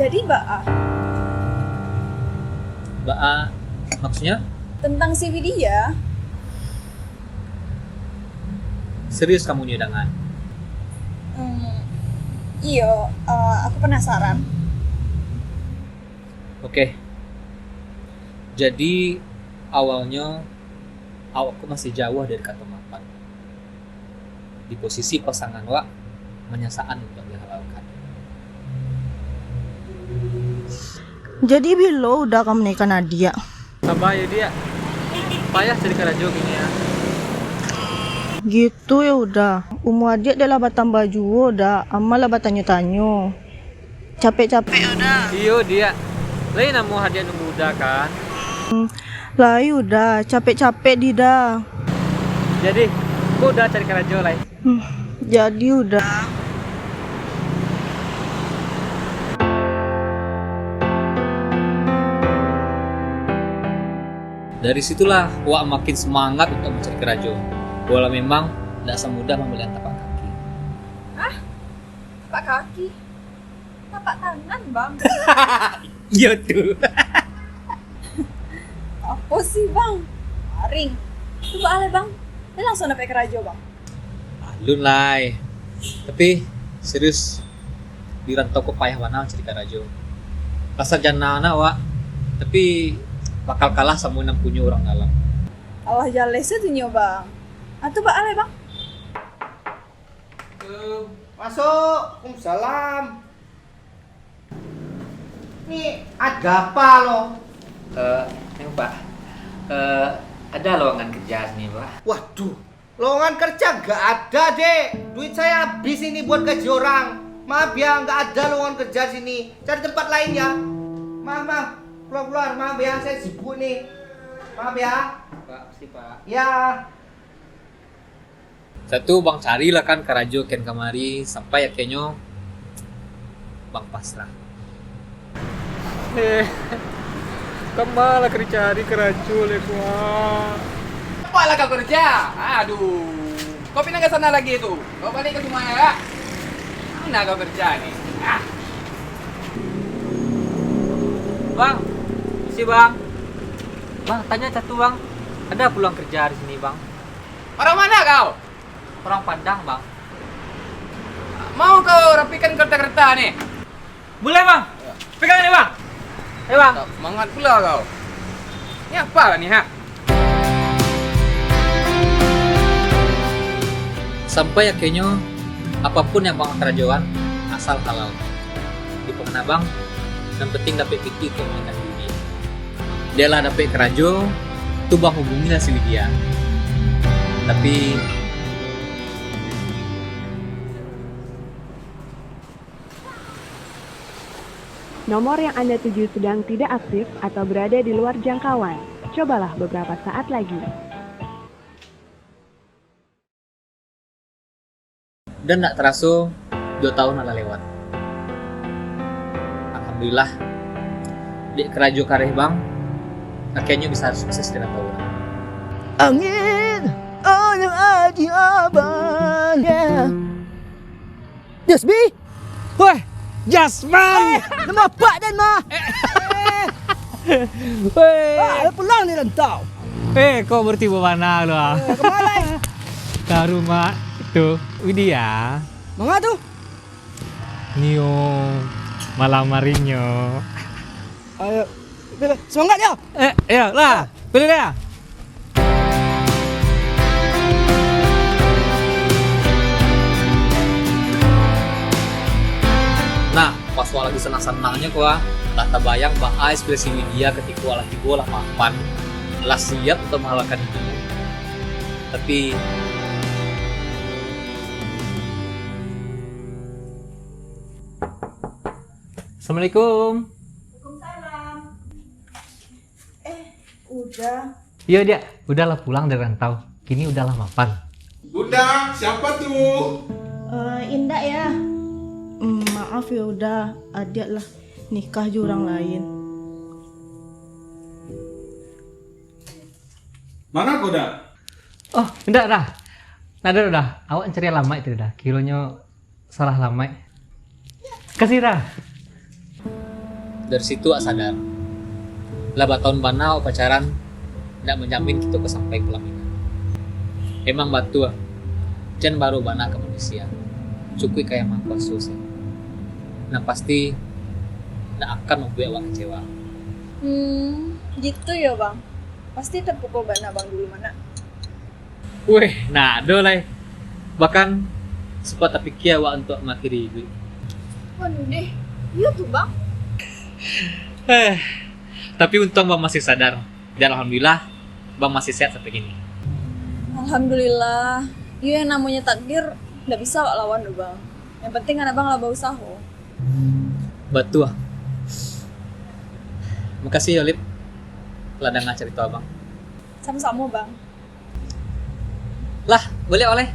Jadi Baa, Maksudnya? tentang si Widya. Serius kamu nih dengan? Iyo, aku penasaran. Oke. Jadi awalnya awakku masih jauh dari kata mapan. Di posisi pasangan wak menyasaan untuk dihalalkan. Jadi bilo udah kamu nikah Nadia. Sabar ya dia. Payah cari karajo gini ya. Gitu ya udah. Umur adik adalah batang baju udah. Amal lah batanyo-tanyo. Capek-capek udah. Iyo dia. Lain namu hadiah nunggu udah kan. Lah udah. Capek-capek di dah. Jadi, aku udah cari karajo lah. Jadi udah. Dari situlah wak makin semangat untuk mencari karajo. Walau memang tidak semudah membelian tapak kaki. Tapak kaki? Tapak tangan, Bang. Iya tuh. Apa sih, Bang? Maring. Coba ale, Bang. Dia langsung dapat kerajo, Bang. Alun lah. Tapi serius di rantau ke payah mana cari karajo. Rasa jana anak wak. Tapi bakal kalah sama yang punya orang dalam. Allah jalese tuh nyo, Bang. Atuh Bak ale, Bang. Masuk. Waalaikumsalam. Nih ada apa lo? Yang Pak, ada lowongan kerja nih Pak. Waduh, lowongan kerja nggak ada deh. Duit saya habis ini buat gaji orang. Maaf ya, nggak ada lowongan kerja sini. Cari tempat lain ya. Maaf. Keluar. Maaf ya, saya sibuk nih. Maaf ya. Pak, si Pak. Ya. Satu bang carilah kan karajo ken kamari sampai akhirnya bang pasrah. Kemana cari kerajo lekwa? Apa lah kau kerja? Aduh, kau pindah ke sana lagi itu. Kau balik ke rumah ya. Mana kau kerja nih? Bang, si bang. Bang, tanya satu bang. Ada peluang kerja di sini bang? Orang mana kau? Orang Padang bang. Mau kau rapikan kereta-kereta nih? Boleh bang. Pegang ini bang. Ayo bang. Tak semangat pula kau. Ini apa nih ha? Sampai akhirnya apapun yang bang kerajuan asal halal. Di pengen bang, yang penting dapat pikir untuk meningkat diri. Dia lah dapat kerajo, tuh bang hubungi lah si Widya. Tapi Nomor yang Anda tuju sedang tidak aktif atau berada di luar jangkauan. Cobalah beberapa saat lagi. dan tak terasa 2 tahun adalah lewat. Alhamdulillah di kerajo kareh bang akhirnya bisa sukses dengan tahun. Angin yang ada abangnya. Jasbi, Woi, Jasman. nama Pak dan Ma. Woi. Pulang ni rantau. Kau bertiba mana lu ah? Kemana? Ke rumah itu Widya. Manga tu? Nio malam marinyo. Ayo, semangat dia. Ya lah, pilih dia. Nah, pas wala lagi senang-senangnya kuah, tak terbayang bahwa ekspresi Widya ketika wala tiba lah mapan, lah siap untuk mengalahkan itu. Tapi Assalamualaikum. Waalaikumsalam. Udah. Iya dia, udahlah pulang dari rantau. Kini udahlah mapan. Udah, siapa tuh? Indah ya. Maaf ya udah, adik lah nikah jurang lain. Mana kau dah? Oh, enggak dah. Nah, dah. Awak cari lama itu dah. Kilonya salah lama. Kasih dah. Dari situ aku sadar, lah tahun bana pacaran tidak menjamin kita ke sampai pelaminan. Emang batu, jangan baru bana ke manusia, cukup kayak mangkok susah. Nah pasti tidak akan membuat awak kecewa. Gitu ya bang. Pasti terpukul bana bang dulu mana. Weh, nah dolai. Bahkan sempat terpikir awak untuk mengakhiri hidup. Waduh deh, iya tuh bang. Tapi untung bang masih sadar. Dan alhamdulillah bang masih sehat sampai gini. Alhamdulillah. Iya yang namanya takdir nggak bisa wak lawan loh bang. Yang penting anak bang laba usaha. Betul. Makasih ya Lip. Telah dengar cerita abang. Sama-sama bang. Lah, boleh oleh.